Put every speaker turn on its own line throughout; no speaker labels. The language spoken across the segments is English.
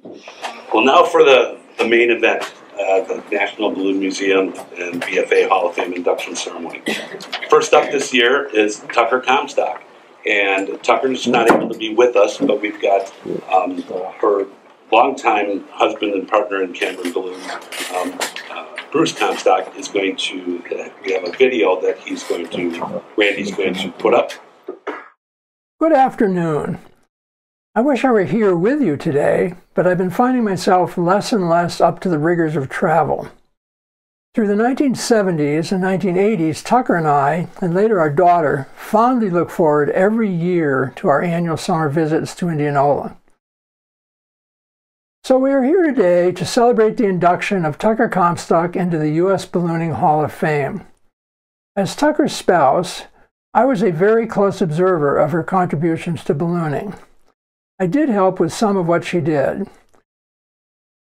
Well, now for the main event, the National Balloon Museum and BFA Hall of Fame induction ceremony. First up this year is Tucker Comstock. And Tucker's not able to be with us, but we've got her longtime husband and partner in Cameron Balloon, Bruce Comstock, is going to, we have a video that Randy's going to put up.
Good afternoon. I wish I were here with you today, but I've been finding myself less and less up to the rigors of travel. Through the 1970s and 1980s, Tucker and I, and later our daughter, fondly look forward every year to our annual summer visits to Indianola. So we are here today to celebrate the induction of Tucker Comstock into the U.S. Ballooning Hall of Fame. As Tucker's spouse, I was a very close observer of her contributions to ballooning. I did help with some of what she did,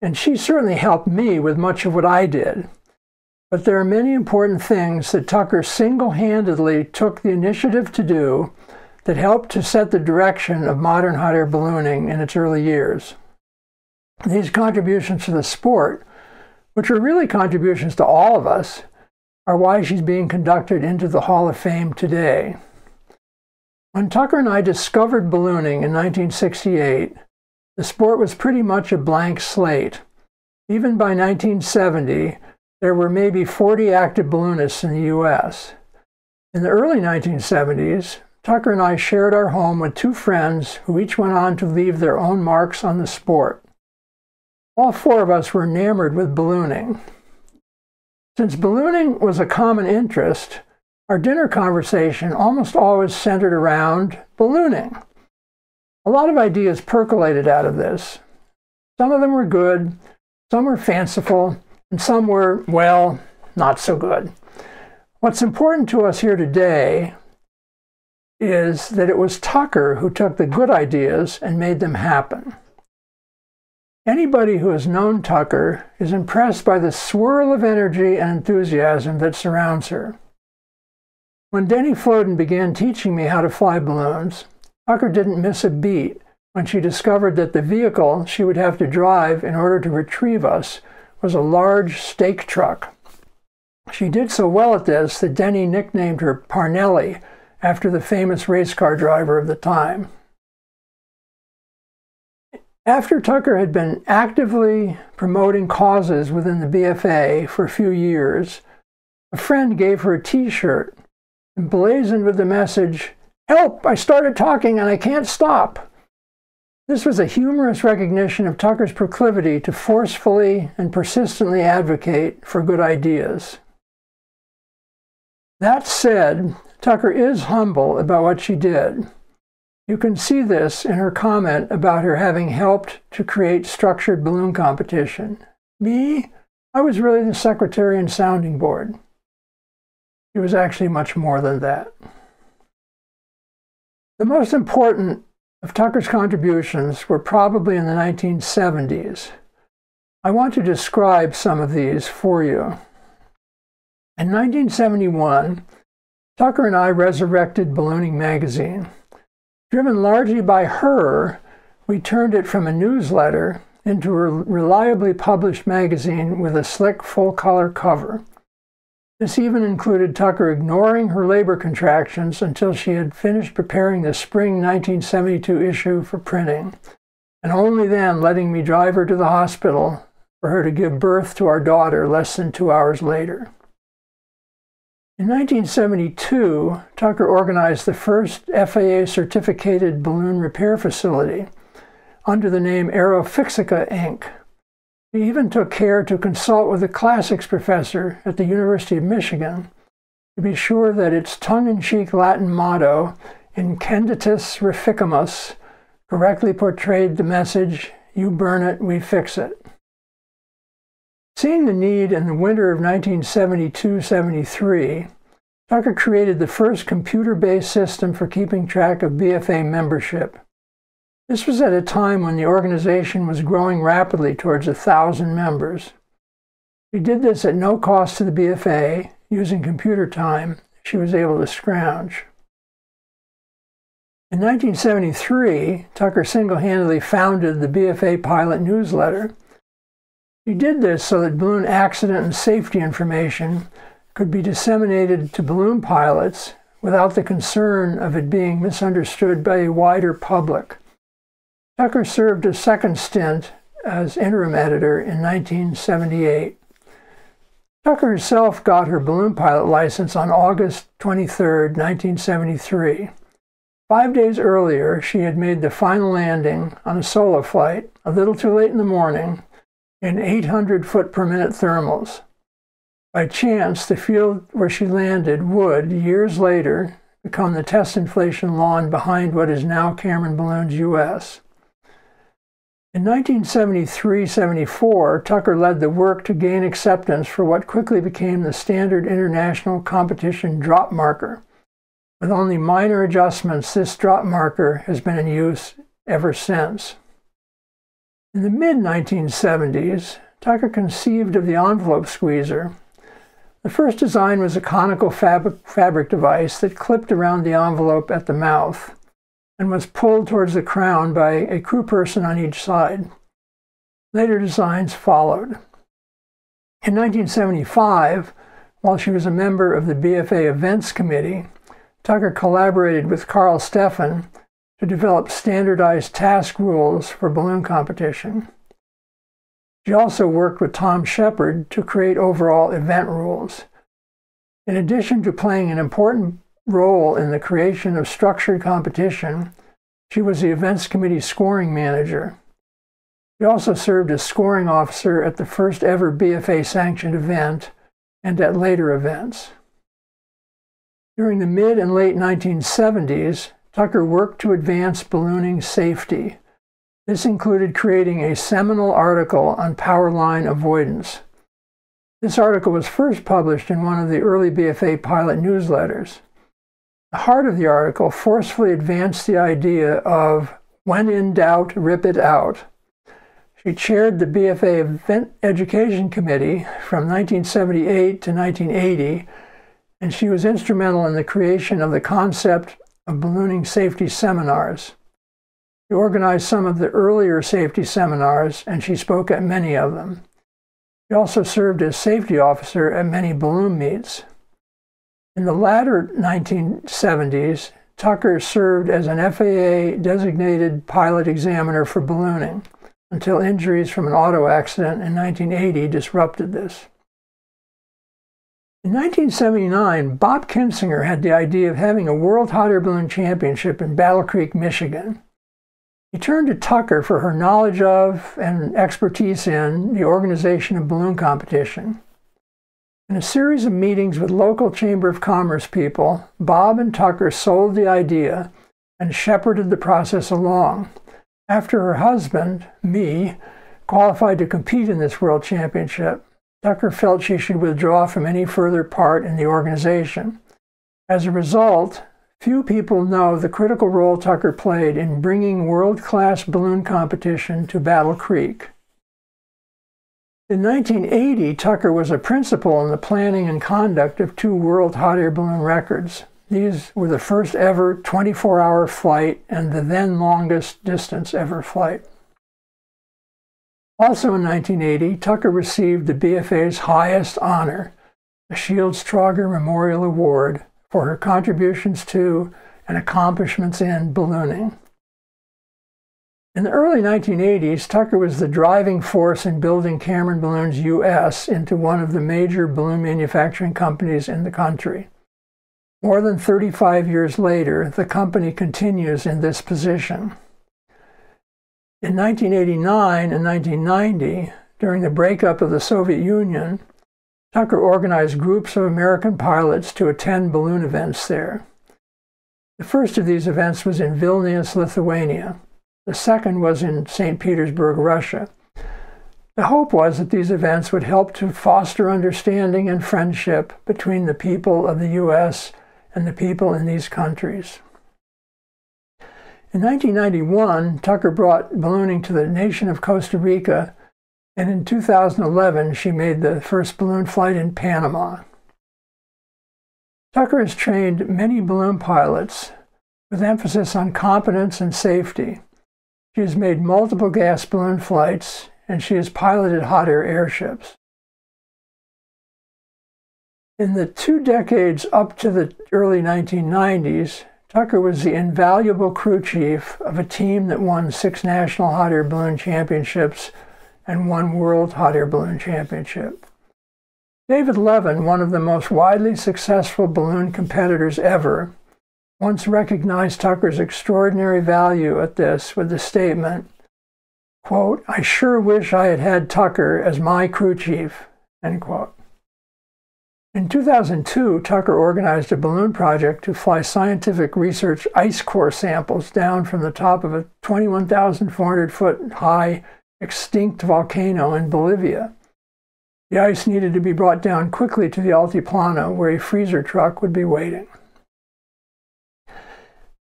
and she certainly helped me with much of what I did. But there are many important things that Tucker single-handedly took the initiative to do that helped to set the direction of modern hot air ballooning in its early years. These contributions to the sport, which are really contributions to all of us, are why she's being conducted into the Hall of Fame today. When Tucker and I discovered ballooning in 1968, the sport was pretty much a blank slate. Even by 1970, there were maybe 40 active balloonists in the U.S. In the early 1970s, Tucker and I shared our home with two friends who each went on to leave their own marks on the sport. All four of us were enamored with ballooning. Since ballooning was a common interest, our dinner conversation almost always centered around ballooning. A lot of ideas percolated out of this. Some of them were good, some were fanciful, and some were, well, not so good. What's important to us here today is that it was Tucker who took the good ideas and made them happen. Anybody who has known Tucker is impressed by the swirl of energy and enthusiasm that surrounds her. When Denny Floden began teaching me how to fly balloons, Tucker didn't miss a beat when she discovered that the vehicle she would have to drive in order to retrieve us was a large stake truck. She did so well at this that Denny nicknamed her Parnelli after the famous race car driver of the time. After Tucker had been actively promoting causes within the BFA for a few years, a friend gave her a t-shirt emblazoned with the message, "Help, I started talking and I can't stop." This was a humorous recognition of Tucker's proclivity to forcefully and persistently advocate for good ideas. That said, Tucker is humble about what she did. You can see this in her comment about her having helped to create structured balloon competition. Me? I was really the secretary and sounding board. It was actually much more than that. The most important of Tucker's contributions were probably in the 1970s. I want to describe some of these for you. In 1971, Tucker and I resurrected Ballooning magazine. Driven largely by her, we turned it from a newsletter into a reliably published magazine with a slick full-color cover. This even included Tucker ignoring her labor contractions until she had finished preparing the spring 1972 issue for printing, and only then letting me drive her to the hospital for her to give birth to our daughter less than 2 hours later. In 1972, Tucker organized the first FAA-certificated balloon repair facility under the name Aerofixica, Inc. He even took care to consult with a classics professor at the University of Michigan to be sure that its tongue-in-cheek Latin motto, Incenditus Reficamus, correctly portrayed the message, "You burn it, we fix it." Seeing the need in the winter of 1972-73, Tucker created the first computer-based system for keeping track of BFA membership. This was at a time when the organization was growing rapidly towards 1,000 members. She did this at no cost to the BFA, using computer time she was able to scrounge. In 1973, Tucker single-handedly founded the BFA Pilot Newsletter. She did this so that balloon accident and safety information could be disseminated to balloon pilots without the concern of it being misunderstood by a wider public. Tucker served a second stint as interim editor in 1978. Tucker herself got her balloon pilot license on August 23, 1973. 5 days earlier, she had made the final landing on a solo flight, a little too late in the morning, in 800 foot-per-minute thermals. By chance, the field where she landed would, years later, become the test inflation lawn behind what is now Cameron Balloons US. In 1973-74, Tucker led the work to gain acceptance for what quickly became the standard international competition drop marker. With only minor adjustments, this drop marker has been in use ever since. In the mid-1970s, Tucker conceived of the envelope squeezer. The first design was a conical fabric device that clipped around the envelope at the mouth and was pulled towards the crown by a crew person on each side. Later designs followed. In 1975, while she was a member of the BFA Events Committee, Tucker collaborated with Carl Steffen to develop standardized task rules for balloon competition. She also worked with Tom Shepard to create overall event rules. In addition to playing an important role in the creation of structured competition, she was the events committee scoring manager. She also served as scoring officer at the first ever BFA sanctioned event and at later events. During the mid and late 1970s, Tucker worked to advance ballooning safety. This included creating a seminal article on power line avoidance. This article was first published in one of the early BFA pilot newsletters. The heart of the article forcefully advanced the idea of, when in doubt, rip it out. She chaired the BFA Event Education Committee from 1978 to 1980, and she was instrumental in the creation of the concept of ballooning safety seminars. She organized some of the earlier safety seminars, and she spoke at many of them. She also served as safety officer at many balloon meets. In the latter 1970s, Tucker served as an FAA-designated pilot examiner for ballooning until injuries from an auto accident in 1980 disrupted this. In 1979, Bob Kinsinger had the idea of having a World Hot Air Balloon Championship in Battle Creek, Michigan. He turned to Tucker for her knowledge of and expertise in the organization of balloon competition. In a series of meetings with local Chamber of Commerce people, Bob and Tucker sold the idea and shepherded the process along. After her husband, me, qualified to compete in this World Championship, Tucker felt she should withdraw from any further part in the organization. As a result, few people know the critical role Tucker played in bringing world-class balloon competition to Battle Creek. In 1980, Tucker was a principal in the planning and conduct of 2 world hot air balloon records. These were the first ever 24-hour flight and the then longest distance ever flight. Also in 1980, Tucker received the BFA's highest honor, the Shields Trauger Memorial Award, for her contributions to and accomplishments in ballooning. In the early 1980s, Tucker was the driving force in building Cameron Balloons US into one of the major balloon manufacturing companies in the country. More than 35 years later, the company continues in this position. In 1989 and 1990, during the breakup of the Soviet Union, Tucker organized groups of American pilots to attend balloon events there. The first of these events was in Vilnius, Lithuania. The second was in St. Petersburg, Russia. The hope was that these events would help to foster understanding and friendship between the people of the U.S. and the people in these countries. In 1991, Tucker brought ballooning to the nation of Costa Rica, and in 2011, she made the first balloon flight in Panama. Tucker has trained many balloon pilots, with emphasis on competence and safety. She has made multiple gas balloon flights, and she has piloted hot air airships. In the 2 decades up to the early 1990s, Tucker was the invaluable crew chief of a team that won 6 national hot air balloon championships and 1 world hot air balloon championship. David Levin, one of the most widely successful balloon competitors ever, once recognized Tucker's extraordinary value at this with the statement, quote, "I sure wish I had had Tucker as my crew chief," end quote. In 2002, Tucker organized a balloon project to fly scientific research ice core samples down from the top of a 21,400-foot high extinct volcano in Bolivia. The ice needed to be brought down quickly to the Altiplano, where a freezer truck would be waiting.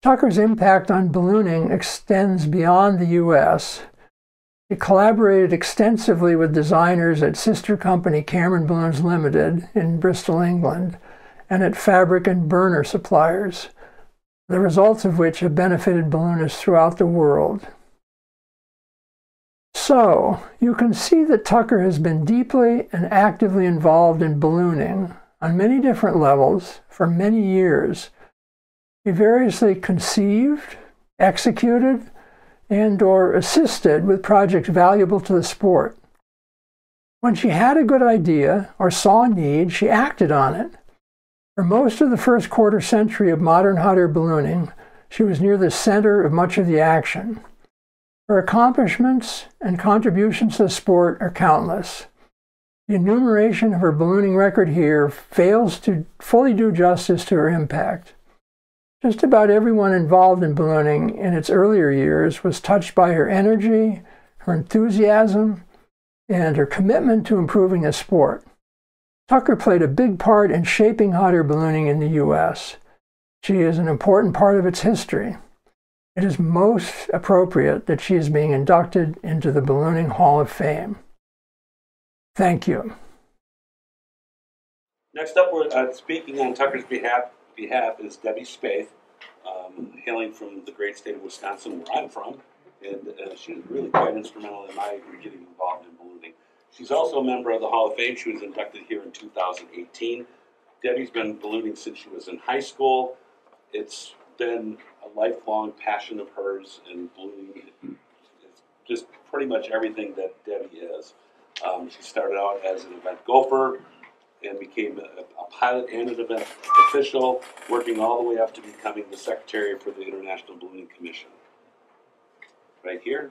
Tucker's impact on ballooning extends beyond the U.S. He collaborated extensively with designers at sister company Cameron Balloons Limited in Bristol, England, and at fabric and burner suppliers, the results of which have benefited balloonists throughout the world. So, you can see that Tucker has been deeply and actively involved in ballooning on many different levels for many years. He variously conceived, executed, and/or assisted with projects valuable to the sport. When she had a good idea or saw a need, she acted on it. For most of the first quarter century of modern hot air ballooning, she was near the center of much of the action. Her accomplishments and contributions to the sport are countless. The enumeration of her ballooning record here fails to fully do justice to her impact. Just about everyone involved in ballooning in its earlier years was touched by her energy, her enthusiasm, and her commitment to improving the sport. Tucker played a big part in shaping hot air ballooning in the U.S. She is an important part of its history. It is most appropriate that she is being inducted into the Ballooning Hall of Fame. Thank you.
Next up, we're speaking on Tucker's behalf is Debbie Spaeth, hailing from the great state of Wisconsin, where I'm from, and she was really quite instrumental in my getting involved in ballooning. She's also a member of the Hall of Fame. She was inducted here in 2018. Debbie's been ballooning since she was in high school. It's been a lifelong passion of hers, and ballooning is just pretty much everything that Debbie is. She started out as an event gopher and became a pilot and an event official, working all the way up to becoming the secretary for the International Ballooning Commission. Right here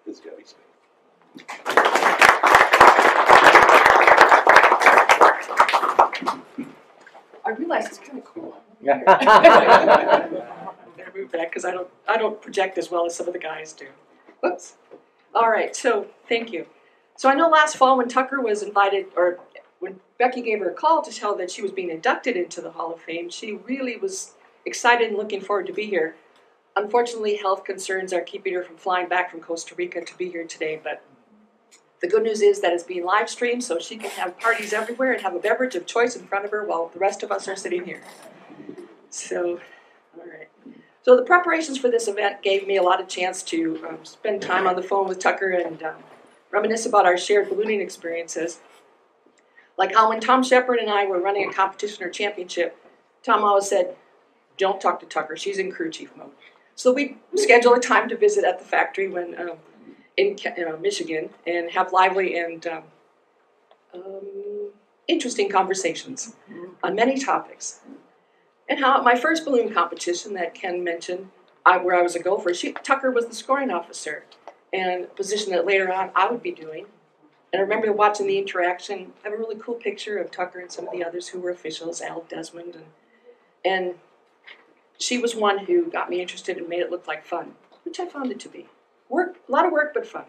is Debbie Spaeth.
I realize it's kind of cool. I'm gonna move that because I don't project as well as some of the guys do. Whoops. All right, so thank you. So I know last fall when Tucker was invited, or when Becky gave her a call to tell that she was being inducted into the Hall of Fame, she really was excited and looking forward to be here. Unfortunately, health concerns are keeping her from flying back from Costa Rica to be here today, but the good news is that it's being live streamed, so she can have parties everywhere and have a beverage of choice in front of her while the rest of us are sitting here. So, all right. So the preparations for this event gave me a lot of chance to spend time on the phone with Tucker and reminisce about our shared ballooning experiences. Like how when Tom Shepard and I were running a competition or championship, Tom always said, "Don't talk to Tucker, she's in crew chief mode." So we schedule a time to visit at the factory when in Michigan and have lively and interesting conversations on many topics. And how at my first balloon competition that Ken mentioned, where I was a gopher, Tucker was the scoring officer, and a position that later on I would be doing. And I remember watching the interaction. I have a really cool picture of Tucker and some of the others who were officials, Al Desmond, and she was one who got me interested and made it look like fun, which I found it to be. Work, a lot of work, but fun.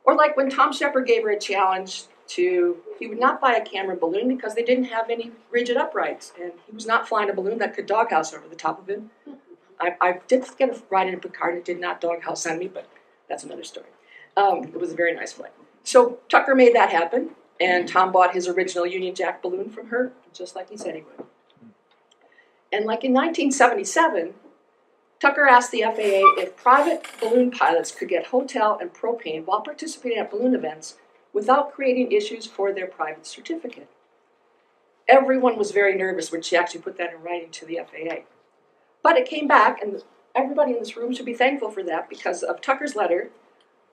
Or like when Tom Shepard gave her a challenge he would not buy a Cameron balloon because they didn't have any rigid uprights, and he was not flying a balloon that could doghouse over the top of him. I did get a ride in a Picard. It did not doghouse on me, but that's another story. It was a very nice flight. So Tucker made that happen, and Tom bought his original Union Jack balloon from her, just like he said he would. And like in 1977, Tucker asked the FAA if private balloon pilots could get hotel and propane while participating at balloon events without creating issues for their private certificate. Everyone was very nervous when she actually put that in writing to the FAA. But it came back, and everybody in this room should be thankful for that because of Tucker's letter.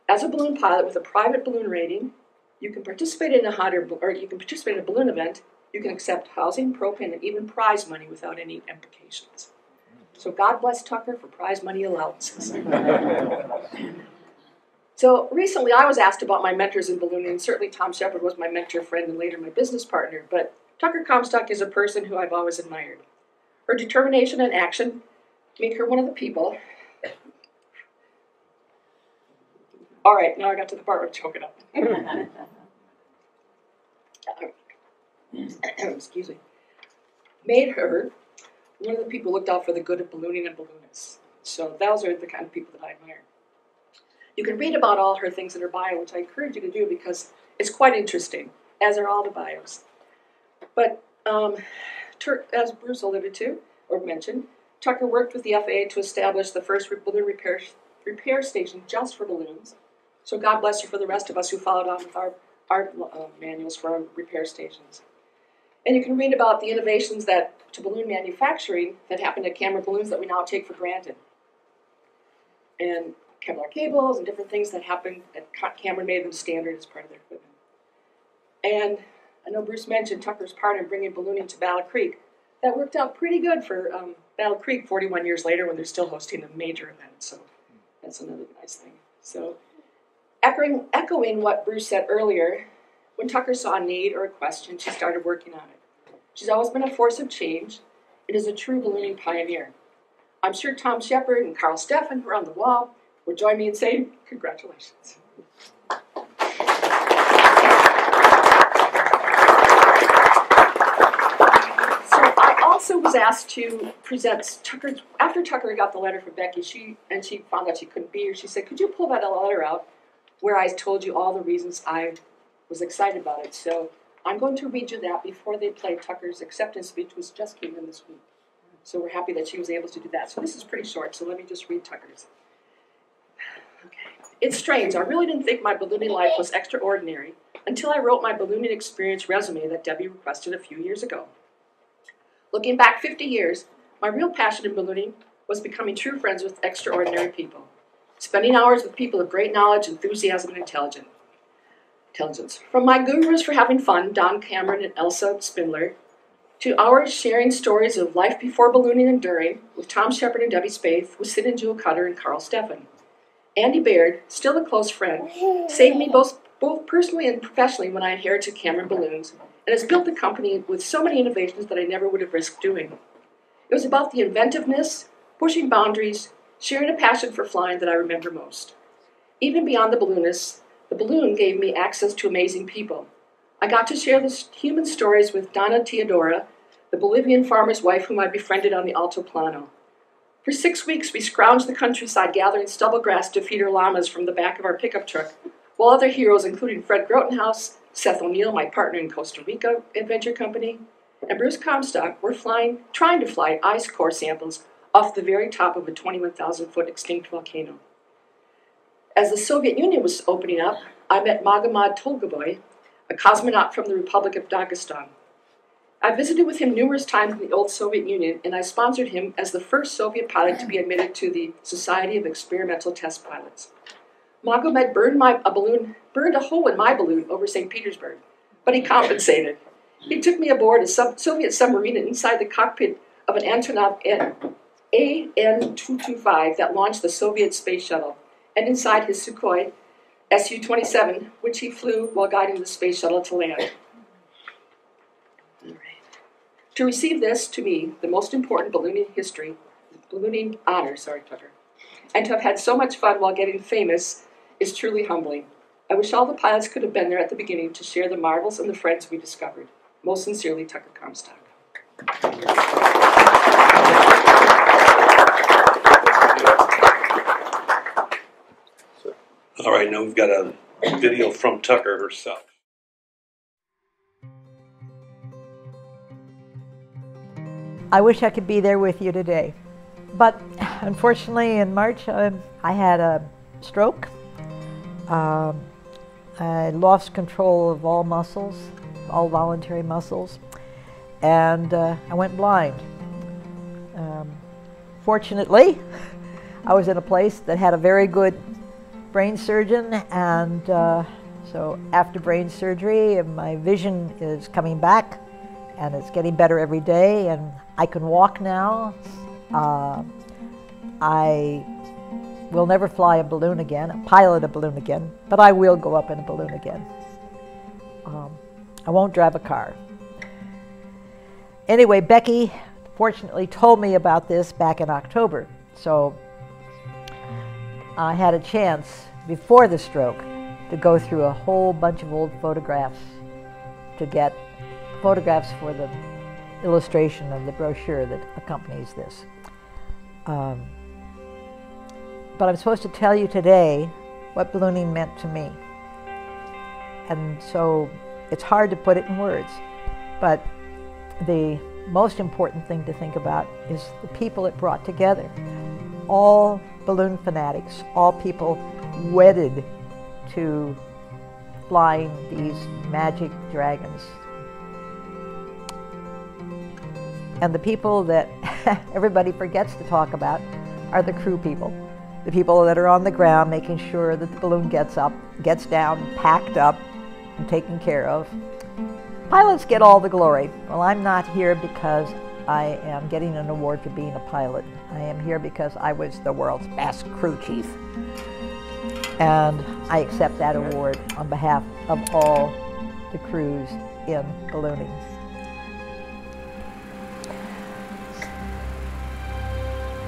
As a balloon pilot with a private balloon rating, you can participate in a balloon event. You can accept housing, propane, and even prize money without any implications. So God bless Tucker for prize money allowances. So recently I was asked about my mentors in ballooning, and certainly Tom Shepard was my mentor, friend, and later my business partner, but Tucker Comstock is a person who I've always admired. Her determination and action make her one of the people. All right, now I got to the part where I'm choking up. Excuse me. Made her one of the people looked out for the good of ballooning and balloonists. So those are the kind of people that I admire. You can read about all her things in her bio, which I encourage you to do because it's quite interesting, as are all the bios. But as Bruce alluded to, or mentioned, Tucker worked with the FAA to establish the first balloon repair station just for balloons. So God bless her for the rest of us who followed on with our manuals for our repair stations. And you can read about the innovations to balloon manufacturing that happened at Cameron Balloons that we now take for granted. And Kevlar cables and different things that happened at Cameron made them standard as part of their equipment. And I know Bruce mentioned Tucker's part in bringing ballooning to Battle Creek. That worked out pretty good for Battle Creek 41 years later when they're still hosting a major event. So that's another nice thing. So echoing what Bruce said earlier, when Tucker saw a need or a question, she started working on it. She's always been a force of change. It is a true ballooning pioneer. I'm sure Tom Shepard and Carl Steffen, who are on the wall, would join me in saying congratulations. Also was asked to present Tucker, after Tucker got the letter from Becky, she found out she couldn't be here, she said, could you pull that letter out where I told you all the reasons I was excited about it? So I'm going to read you that before they play Tucker's acceptance speech, which just came in this week. So we're happy that she was able to do that. So this is pretty short, so let me just read Tucker's. Okay. It's strange, I really didn't think my ballooning life was extraordinary until I wrote my ballooning experience resume that Debbie requested a few years ago. Looking back 50 years, my real passion in ballooning was becoming true friends with extraordinary people, spending hours with people of great knowledge, enthusiasm, and intelligence. From my gurus for having fun, Don Cameron and Elsa Spindler, to hours sharing stories of life before ballooning and during, with Tom Shepard and Debbie Spaeth, with Sid and Jewel Cutter and Carl Steffen. Andy Baird, still a close friend, saved me both personally and professionally when I inherited Cameron Balloons, and has built the company with so many innovations that I never would have risked doing. It was about the inventiveness, pushing boundaries, sharing a passion for flying that I remember most. Even beyond the balloonists, the balloon gave me access to amazing people. I got to share the human stories with Donna Teodora, the Bolivian farmer's wife whom I befriended on the Alto Plano. For 6 weeks, we scrounged the countryside gathering stubble grass to feed our llamas from the back of our pickup truck, while other heroes, including Fred Grotenhouse, Seth O'Neill, my partner in Costa Rica Adventure Company, and Bruce Comstock were trying to fly ice core samples off the very top of a 21,000-foot extinct volcano. As the Soviet Union was opening up, I met Magomed Tolgoboy, a cosmonaut from the Republic of Dagestan. I visited with him numerous times in the old Soviet Union, and I sponsored him as the first Soviet pilot to be admitted to the Society of Experimental Test Pilots. Magomed burned a hole in my balloon over St. Petersburg, but he compensated. He took me aboard a Soviet submarine inside the cockpit of an Antonov AN-225 that launched the Soviet space shuttle, and inside his Sukhoi Su-27, which he flew while guiding the space shuttle to land. To receive this, to me, the most important ballooning honor, Tucker, and to have had so much fun while getting famous is truly humbling. I wish all the pilots could have been there at the beginning to share the marvels and the friends we discovered. Most sincerely, Tucker Comstock.
All right, now we've got a video from Tucker herself.
I wish I could be there with you today. But unfortunately in March I had a stroke. I lost control of all muscles, all voluntary muscles, and I went blind. Fortunately, I was in a place that had a very good brain surgeon, and so after brain surgery, my vision is coming back, and it's getting better every day, and I can walk now. I will never fly a balloon again, pilot a balloon again, but I will go up in a balloon again. I won't drive a car. Anyway, Becky fortunately told me about this back in October, so I had a chance before the stroke to go through a whole bunch of old photographs to get photographs for the illustration of the brochure that accompanies this. But I'm supposed to tell you today what ballooning meant to me. And so it's hard to put it in words, but the most important thing to think about is the people it brought together. All balloon fanatics, all people wedded to flying these magic dragons. And the people that everybody forgets to talk about are the crew people. The people that are on the ground making sure that the balloon gets up, gets down, packed up, and taken care of. Pilots get all the glory. Well, I'm not here because I am getting an award for being a pilot. I am here because I was the world's best crew chief. And I accept that award on behalf of all the crews in ballooning.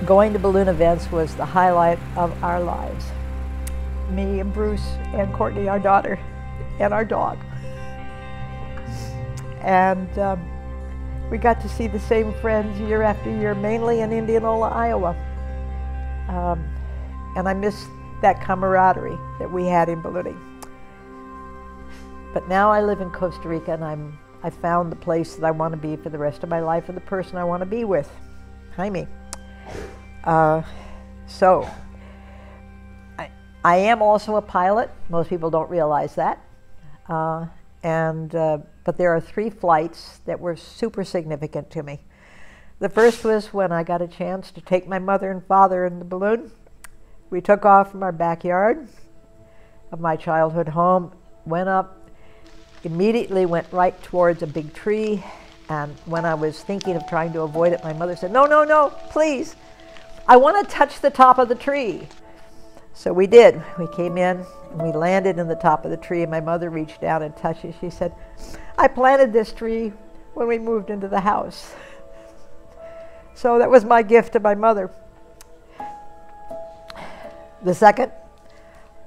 Going to balloon events was the highlight of our lives. Me and Bruce and Courtney, our daughter, and our dog. And we got to see the same friends year after year, mainly in Indianola, Iowa. And I miss that camaraderie that we had in ballooning. But now I live in Costa Rica, and I found the place that I want to be for the rest of my life, and the person I want to be with, Jaime. So, I am also a pilot. Most people don't realize that. But there are 3 flights that were super significant to me. The first was when I got a chance to take my mother and father in the balloon. We took off from our backyard of my childhood home, went up, immediately went right towards a big tree, and when I was thinking of trying to avoid it, my mother said, "No, no, no, please. I want to touch the top of the tree." So we did. We came in and we landed in the top of the tree, and my mother reached down and touched it. She said, "I planted this tree when we moved into the house." So that was my gift to my mother. The second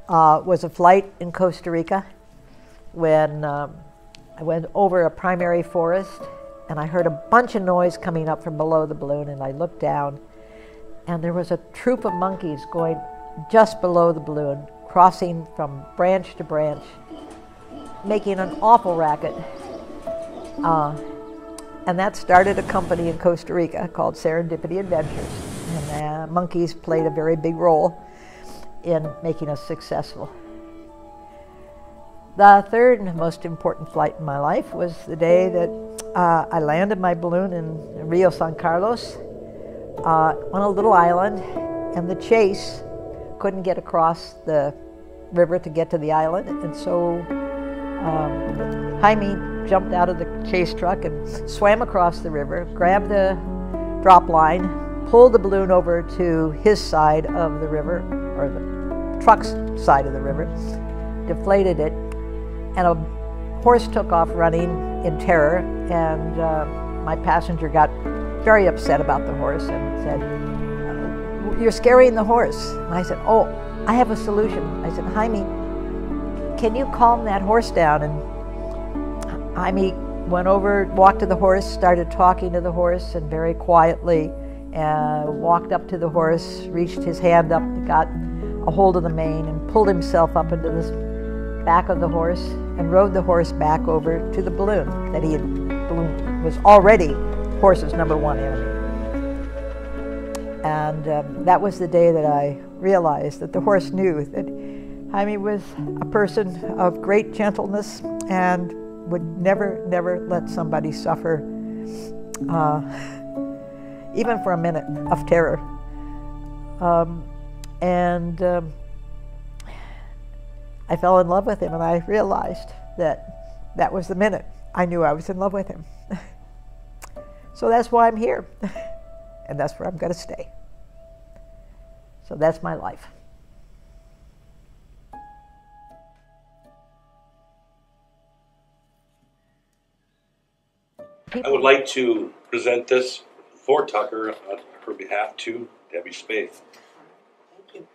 was a flight in Costa Rica when I went over a primary forest, and I heard a bunch of noise coming up from below the balloon, and I looked down, and there was a troop of monkeys going just below the balloon, crossing from branch to branch, making an awful racket. And that started a company in Costa Rica called Serendipity Adventures. And monkeys played a very big role in making us successful. The third and most important flight in my life was the day that I landed my balloon in Rio San Carlos on a little island, and the chase couldn't get across the river to get to the island, and so Jaime jumped out of the chase truck and swam across the river, grabbed the drop line, pulled the balloon over to his side of the river, or the truck's side of the river, deflated it, and a horse took off running in terror, and my passenger got very upset about the horse and said, "You're scaring the horse." And I said, "Oh, I have a solution." I said, "Jaime, can you calm that horse down?" And Jaime went over, walked to the horse, started talking to the horse, and very quietly walked up to the horse, reached his hand up, got a hold of the mane, and pulled himself up into the back of the horse and rode the horse back over to the balloon that balloon was already horse's #1 enemy. And that was the day that I realized that the horse knew that Jaime was a person of great gentleness and would never, never let somebody suffer, even for a minute of terror. I fell in love with him, and I realized that that was the minute I knew I was in love with him. So that's why I'm here, and that's where I'm going to stay. So that's my life.
I would like to present this for Tucker on her behalf to Debbie Spaeth.
Thank you.